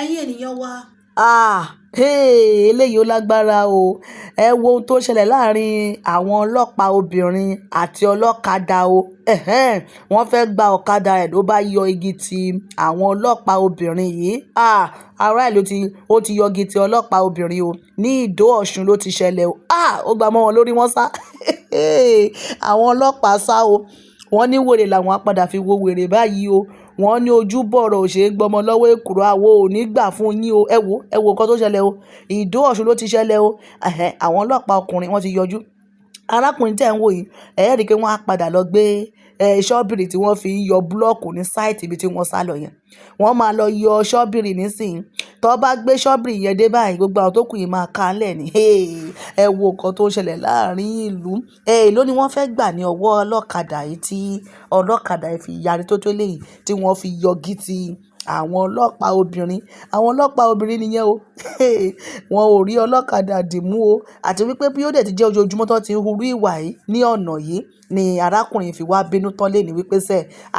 ẹ̀yin ènìyàn wa. Eléyìí ó lágbára o. Ẹ wo ohun tó ṣẹlẹ̀ láàrin àwọn ọlọ́pàá obìnrin àti ọlọ́kadà o. Wọ́n fẹ́ gba ọ̀kadà ẹ̀ ló bá yọ igi ti àwọn ọlọ́pàá obìnrin yìí. Ará ìlú ó ti yọgi ti ọlọ́pàá obìnrin o. Ní Ìdó Ọ̀ṣun ló ti ṣẹlẹ̀ o. Ó gbà mọ́ wọn lórí wọ́n sá. Àwọn ọlọ́pàá sá o. Wọ́n ní wèrè làwọn á padà fi wo wèrè báyìí o. Wọ́n ní ojú bọ̀rọ̀ ò ṣe é gbọmọ lọ́wọ́ èkùrọ́ àwo ò ní gbà fún yín o. Ẹ wo nǹkan tó ṣẹlẹ̀ o. Ìdó Ọ̀ṣun ló ti ṣẹlẹ̀ o. Àwọn ọlọ́pàá ọkùnrin wọ́n ti yọjú. Arákùnrin tẹ́ ń wò yìí, ẹ rí i pé wọ́n á padà lọ gbé ṣọ́bìrì tí wọ́n fi ń yọ búlọ́ọ̀kù ní sáìtì ibi tí wọ́n sá lọ yẹn. Wọ́n máa lọ yọ ṣọ́bìrì nísìnyí. Tó bá gbé ṣọ́bìrì yẹn dé báyìí, gbogbo àwọn tó kù yìí máa kálẹ̀ ni. Ẹ wo nǹkan tó ń ṣẹlẹ̀ láàrin ìlú. Èló ni wọ́n fẹ́ gbà ní ọwọ́ ọlọ́kadà yìí tí ọlọ́kadà yìí fi yarí tó léyìí tí wọ́n fi yọgi ti àwọn ọlọ́pàá obìnrin. Àwọn ọlọ́pàá obìnrin nìyẹn o. Wọn ò rí ọlọ́kadà dìmú o. Àti wípé bí ó dẹ̀ ti jẹ́ ojoojúmọ́ tó ti ń hurú ìwà yìí ní ọ̀nà yìí ni arákùnrin fi wá bínú tán lé ní wípé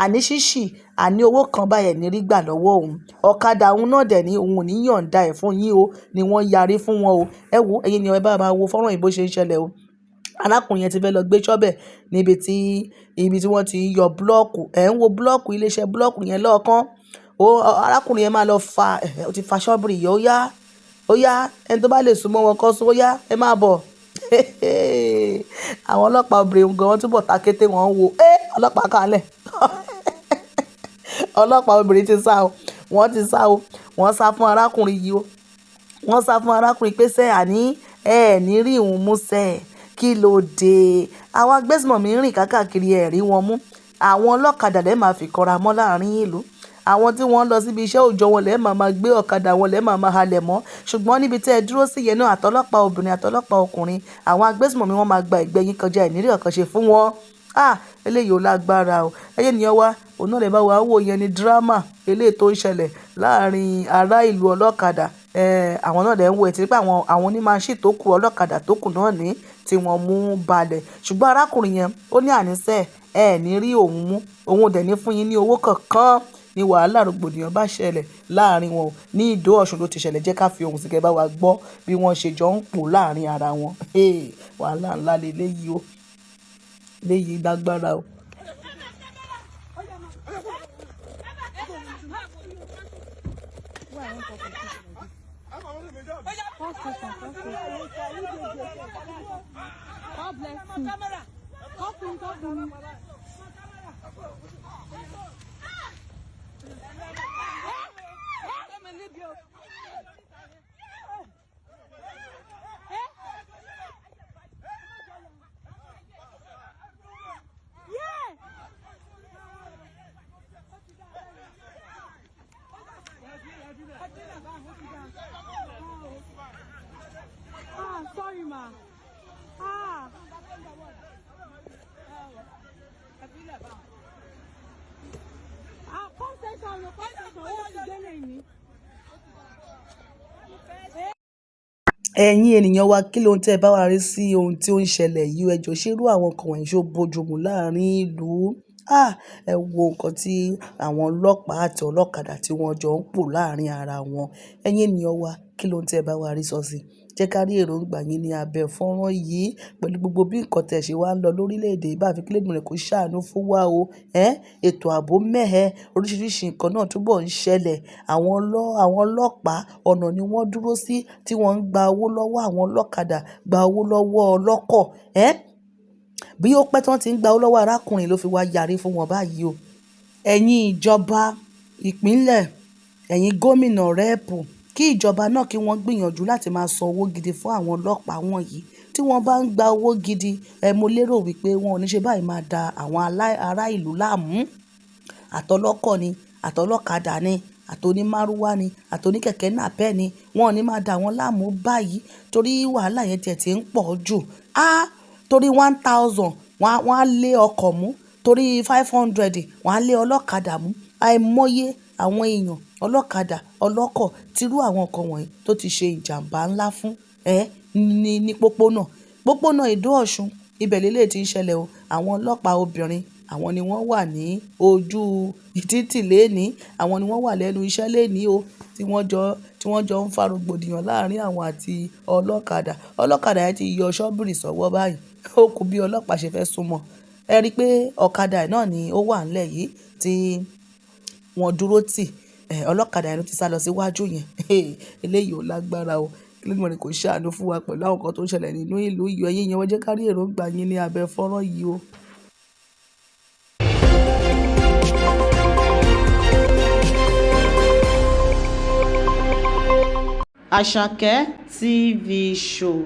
àní ṣíṣì àní owó kan báyẹn ní rí gbà lọ́wọ́ òun. Ọ̀kadà òun náà dẹ̀ ní òun ò ní yọ̀ǹda ẹ̀ fún yín o ni wọ́n yarí fún wọn o. Ẹ wo ẹ̀yin ni ẹ bá máa wo fọ́nrán yìí bó ṣe ń ṣẹlẹ̀ o. Arákùnrin yẹn ti fẹ́ lọ gbé ṣọ́bẹ̀ níbi tí wọ́n ti ń yọ búlọ́ọ̀kù. Ẹ̀ ń wo búlọ́ọ̀kù iléeṣẹ́ búlọ́ọ̀kù yẹn lọ́ọ̀kan. Arákùnrin yẹn máa lọ ó ti fa ṣọ́bìrì yẹn ó yá ẹni tó bá lè súnmọ́ wọn kọ́ sún ó yá ẹ máa bọ̀. Àwọn ọlọ́pàá obìnrin gan wọ́n túbọ̀ ta kété wọn ń wo ọlọ́pàá kalẹ̀. Ọlọ́pàá obìnrin ti sá o. Wọ́n ti sá o. Wọ́n sá fún arákùnrin yìí o. Wọ́n sá fún arákùnrin pé àní ní rí òun mú kí ló dé. Àwọn agbésùmọ̀mí ń rìn káàkiri rí wọn mú. Àwọn ọlọ́kadà lẹ́ẹ̀ máa fi kọra mọ́ láàrin ìlú. Àwọn tí wọ́n lọ síbi iṣẹ́ òòjọ́ wọn lẹ́ẹ̀ máa gbé ọ̀kadà wọn lẹ́ẹ̀ máa halẹ̀ mọ́. Ṣùgbọ́n níbi tí ẹ dúró sí yẹn náà àtọlọ́pàá obìnrin àtọlọ́pàá ọkùnrin àwọn agbésùmọ̀mí wọn máa gba ìgbẹ́ yín kọjá ìnírí ọ̀kan ṣe fún wọn. Eléyìí ò lágbára o. Ẹ̀yin ènìyàn wa òun náà lè bá wa wò yẹn ní dírámà eléyìí tó ń ṣẹlẹ̀ láàrin ará ìlú ọlọ́kadà. Àwọn náà lè ń wo ẹ̀ tí pé àwọn onímáṣí tó kù ọlọ́kadà tó kù náà ní tí wọ́n mú balẹ̀. Ṣùgbọ́n arákùnrin yẹn ó ní àníṣe ní rí òun mú. Òun ò dẹ̀ ní fún yín ní owó kankan. Ní wàhálà rògbòdìyàn bá ṣẹlẹ̀ láàrin wọn ní Ìdó Ọ̀ṣun ló ti ṣẹlẹ̀. Jẹ́ ká fi ohùn sí kẹ́ bá wa gbọ́ bí wọ́n ṣe jọ ń pò láàrin ara wọn. Wàhálà ńlá leléyìí o. Léyìí lágbára o. Sorry, ma. Ẹ̀yin ènìyàn wa kí ló ń tẹ́ bá wa rí sí ohun tí ó ń ṣẹlẹ̀ yìí? Ẹ jọ̀ọ́ ṣé irú àwọn nǹkan wọ̀nyí ṣó bójúmu láàrin ìlú? Ẹ wo nǹkan tí àwọn ọlọ́pàá àti ọlọ́kadà tí wọ́n jọ ń pò láàrin ara wọn. Ẹ̀yin ènìyàn wa kí ló ń tẹ́ bá wa rí sọ sí? Jẹ́ ká rí èròǹgbà yín ní abẹ́ fọ́nrán yìí pẹ̀lú gbogbo bí nǹkan tẹ̀ ṣe wá ń lọ lórílẹ̀‐èdè yìí. Bá fi kílódé rẹ̀ kó ṣàánú fún wa o. Ètò ààbò mẹ́hẹ oríṣiríṣi nǹkan náà túbọ̀ ń ṣẹlẹ̀. Àwọn ọlọ́pàá ọ̀nà ni wọ́n dúró sí tí wọ́n ń gba owó lọ́wọ́ àwọn ọlọ́kadà gba owó lọ́wọ́ ọlọ́kọ̀. Bí ó pẹ́ tí wọ́n ti ń gba owó lọ́wọ́ arákùnrin ló fi wá yarí fún wọn báyìí o. Ẹ̀yin ìjọba ìpínlẹ̀, ẹ̀yin gómìnà rẹ́ẹ̀pù, kí ìjọba náà kí wọ́n gbìyànjú láti máa san owó gidi fún àwọn ọlọ́pàá wọ̀nyí. Tí wọ́n bá ń gba owó gidi, mo lérò wípé wọn ò ní ṣe báyìí máa da àwọn ará ìlú láàmú. Àtọlọ́kọ̀ ni, àtọlọ́kadà ni, àtònímárúwá ni, àtòníkẹ̀kẹ́ nàpẹ́ ni. Wọn ò ní máa da wọn láàmú báyìí torí wàhálà yẹn ti ń pọ̀ jù. Torí 1,000 wọ́n á lé ọkọ̀ mú. Torí 500 wọ́n á lé ọlọ́kadà mú. Àìmọye àwọn èèyàn ọlọ́kadà ọlọ́kọ̀ tírú àwọn nǹkan wọ̀nyí tó ti ṣe ìjàmbá ńlá fún ní pópónà Ìdó Ọ̀ṣun. Ibẹ̀ lélẹ̀ tí ń ṣẹlẹ̀ o. Àwọn ọlọ́pàá obìnrin àwọn ni wọ́n wà ní ojú títì lénìí. Àwọn ni wọ́n wà lẹ́nu iṣẹ́ lénìí o. tí wọ́n jọ ń fa rògbòdìyàn láàrin àwọn àti ọlọ́kadà. Ọlọ́kadà yẹn ti yọ ṣọ́bìrì sọ́wọ́ báyìí, ó kù bí ọlọ́pàá ṣe fẹ́ súnmọ́. Ẹ rí i pé ọ̀kadà náà ni ó wà ńlẹ̀ yìí tí wọ́n dúró tì. Ọlọ́kadà yẹn ló ti sá lọ síwájú yẹn. Eléyìí ò lágbára o. Elédùmarè kó ṣàánú fún wa pẹ̀lú àwọn nǹkan tó ń ṣẹlẹ̀ nínú ìlú yìí. Ẹ̀yin yẹn wọ́n jẹ́ ká rí èròǹgbà yín ní abẹ́ fọ́nrán yìí o. Àṣàkẹ́ TV Show.